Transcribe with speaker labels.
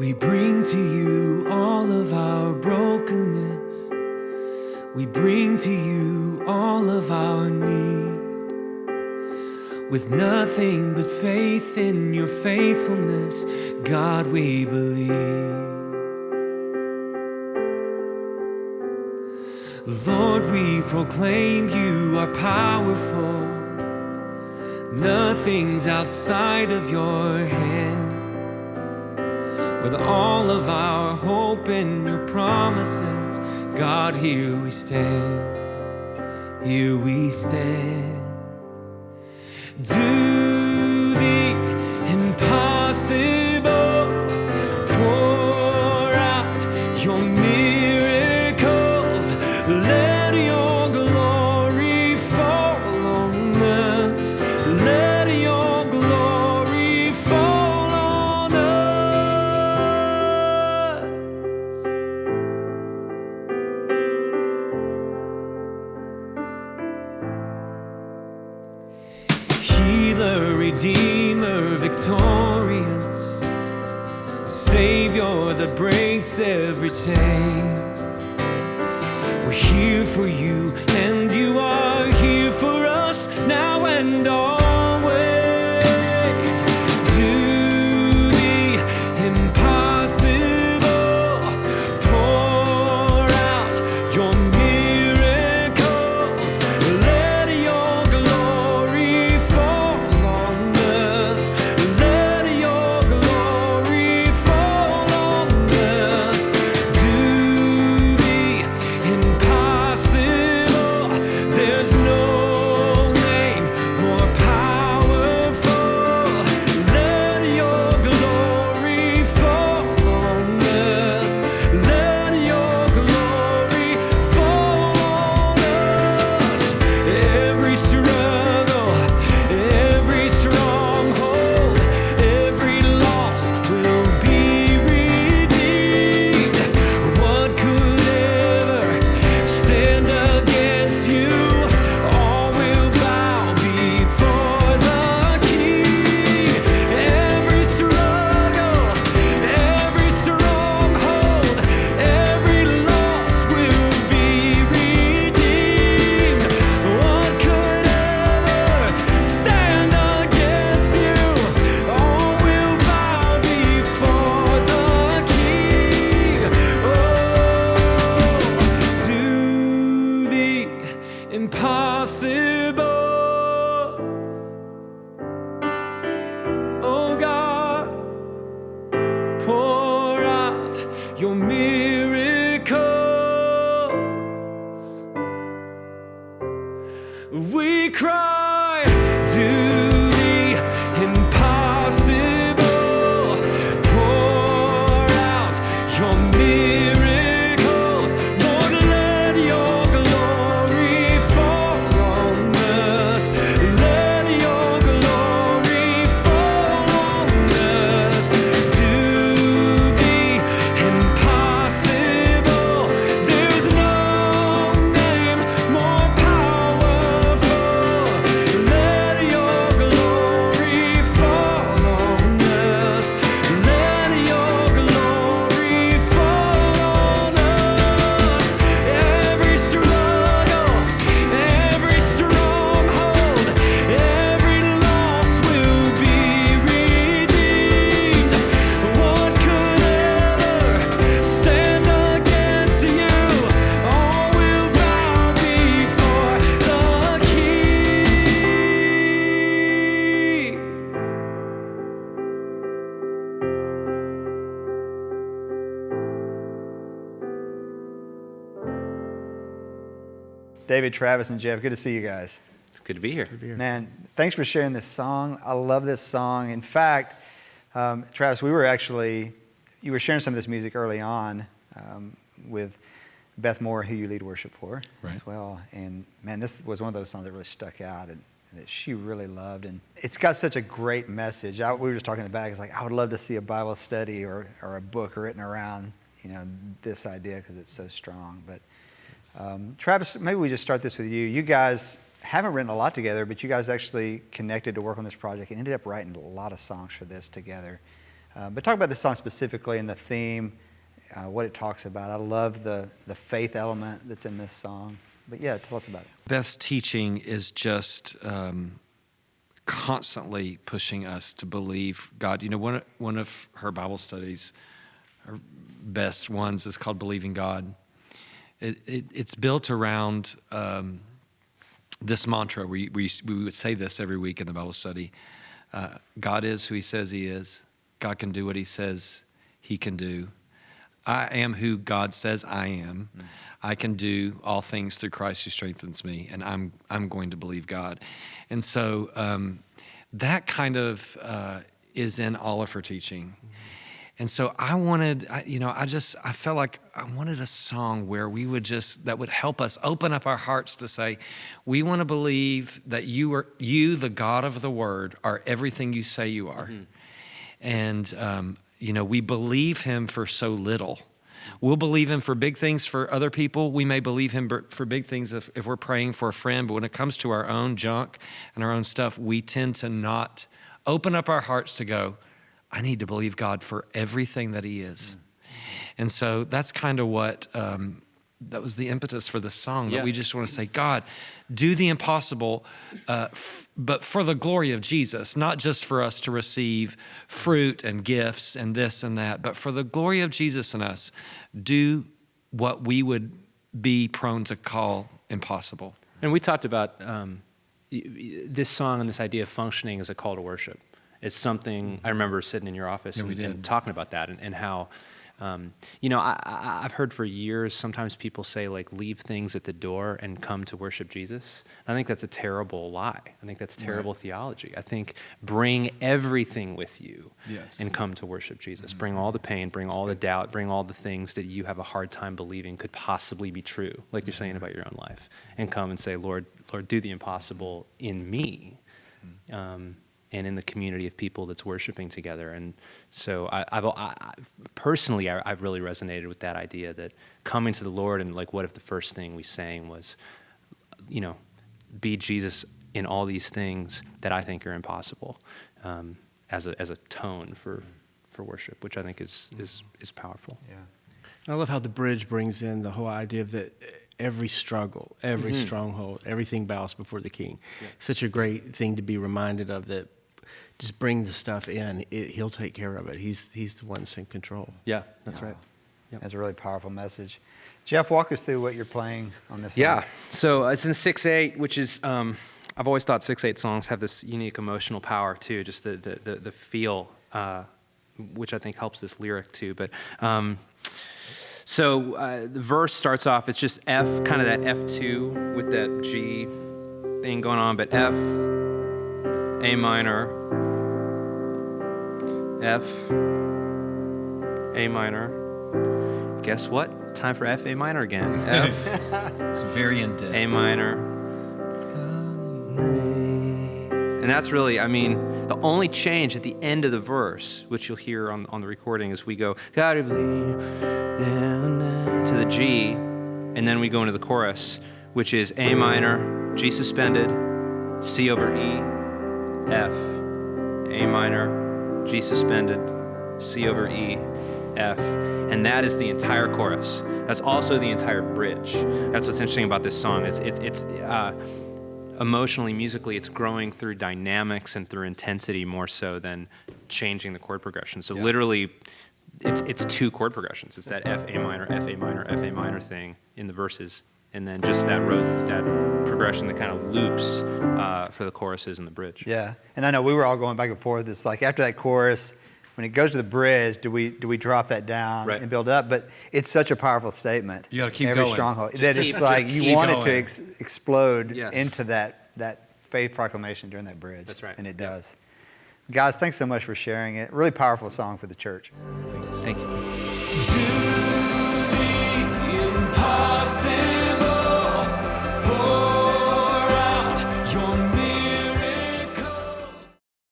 Speaker 1: We bring to you all of our brokenness. We bring to you all of our need. With nothing but faith in your faithfulness, God, we believe. Lord, we proclaim you are powerful. Nothing's outside of your hand. With all of our hope in your promises, God, here we stand. Here we stand. Do the impossible. Pour out your miracles. Let your glory fall on us. Let your glory fall on us. Healer, Redeemer, victorious, Savior that breaks every chain. We're here for you, and you are here for us now and always. Do the impossible. Pour out your miracles. Let your glory fall on us. Let your glory fall on us. Do the impossible. There's no name more powerful. Let your glory fall on us. Let your glory fall on us. Every struggle, every stronghold, every loss will be redeemed. What could ever stand against you? All will bow before the King. Every struggle, every stronghold, every loss will be redeemed. What could ever stand against you? All will bow before the King. Oh, do the impossible. Oh God, pour out your miracles. We cry, do the impossible. Pour out your miracles. Lord, let your glory fall on us. Let your glory fall on us. Do the impossible. There's no name more powerful. Let your glory fall on us. Let your glory fall on us. Every struggle, every stronghold, every loss will be redeemed. What could ever stand against you? All will bow before the King.
Speaker 2: David, Travis, and Jeff, good to see you guys.
Speaker 3: It's good to be here.
Speaker 2: Man, thanks for sharing this song. I love this song. In fact, Travis, you were sharing some of this music early on with Beth Moore, who you lead worship for as well. And man, this was one of those songs that really stuck out and that she really loved. And it's got such a great message. We were just talking in the back. It's like, I would love to see a Bible study or a book written around, this idea because it's so strong. But Travis, maybe we just start this with you. You guys haven't written a lot together, but you guys actually connected to work on this project and ended up writing a lot of songs for this together. But talk about this song specifically and the theme, what it talks about. I love the faith element that's in this song. But yeah, tell us about it.
Speaker 3: Beth's teaching is just constantly pushing us to believe God. You know, one of her Bible studies, her best ones, is called Believing God. It's built around this mantra. We would say this every week in the Bible study. God is who he says he is. God can do what he says he can do. I am who God says I am. I can do all things through Christ who strengthens me, and I'm going to believe God. And so that kind of is in all of her teaching. And so I felt like I wanted a song where that would help us open up our hearts to say, we want to believe that you, the God of the Word, are everything you say you are. And, we believe him for so little. We'll believe him for big things for other people. We may believe him for big things if we're praying for a friend. But when it comes to our own junk and our own stuff, we tend to not open up our hearts to go, I need to believe God for everything that he is. And so that's kind of what, that was the impetus for the song, that we just want to say, God, do the impossible, but for the glory of Jesus, not just for us to receive fruit and gifts and this and that, but for the glory of Jesus in us, do what we would be prone to call impossible.
Speaker 4: And we talked about this song and this idea of functioning as a call to worship. It's something, I remember sitting in your office and talking about that and how, I've heard for years, sometimes people say, like, leave things at the door and come to worship Jesus. I think that's a terrible lie. I think that's terrible theology. I think bring everything with you and come to worship Jesus. Bring all the pain, bring all the doubt, bring all the things that you have a hard time believing could possibly be true, like you're saying about your own life, and come and say, Lord, do the impossible in me. And in the community of people that's worshiping together. And so I've personally really resonated with that idea that coming to the Lord, and like, what if the first thing we sang was, be Jesus in all these things that I think are impossible, as a tone for worship, which I think is powerful.
Speaker 5: I love how the bridge brings in the whole idea of that every struggle, every stronghold, everything bows before the King. Such a great thing to be reminded of, that just bring the stuff in. He'll take care of it. He's the one that's in control.
Speaker 4: Yeah, that's right.
Speaker 2: Yep. That's a really powerful message. Jeff, walk us through what you're playing on this song.
Speaker 4: Yeah, so it's in 6/8, which is, I've always thought 6/8 songs have this unique emotional power too, just the feel, which I think helps this lyric too. But the verse starts off, it's just F, kind of that F2 with that G thing going on, but F, A minor, F, A minor. Guess what? Time for F, A minor again. F.
Speaker 3: It's very in depth.
Speaker 4: A minor. And that's really, the only change at the end of the verse, which you'll hear on the recording, is we go, gotta believe, to the G, and then we go into the chorus, which is A minor, G suspended, C over E, F, A minor, G suspended, C over E, F, and that is the entire chorus. That's also the entire bridge. That's what's interesting about this song. It's emotionally, musically, it's growing through dynamics and through intensity more so than changing the chord progression. So literally, it's two chord progressions. It's that F, A minor, F, A minor, F, A minor thing in the verses, and then just that progression that kind of loops for the choruses and the bridge.
Speaker 2: Yeah, and I know we were all going back and forth. It's like after that chorus, when it goes to the bridge, do we drop that down and build up? But it's such a powerful statement.
Speaker 3: You got to keep
Speaker 2: every
Speaker 3: going.
Speaker 2: Stronghold. It's like you want it to explode
Speaker 4: Yes.
Speaker 2: into that faith proclamation during that bridge.
Speaker 4: That's right.
Speaker 2: And it does. Guys, thanks so much for sharing it. Really powerful song for the church.
Speaker 4: Thank you.
Speaker 1: Do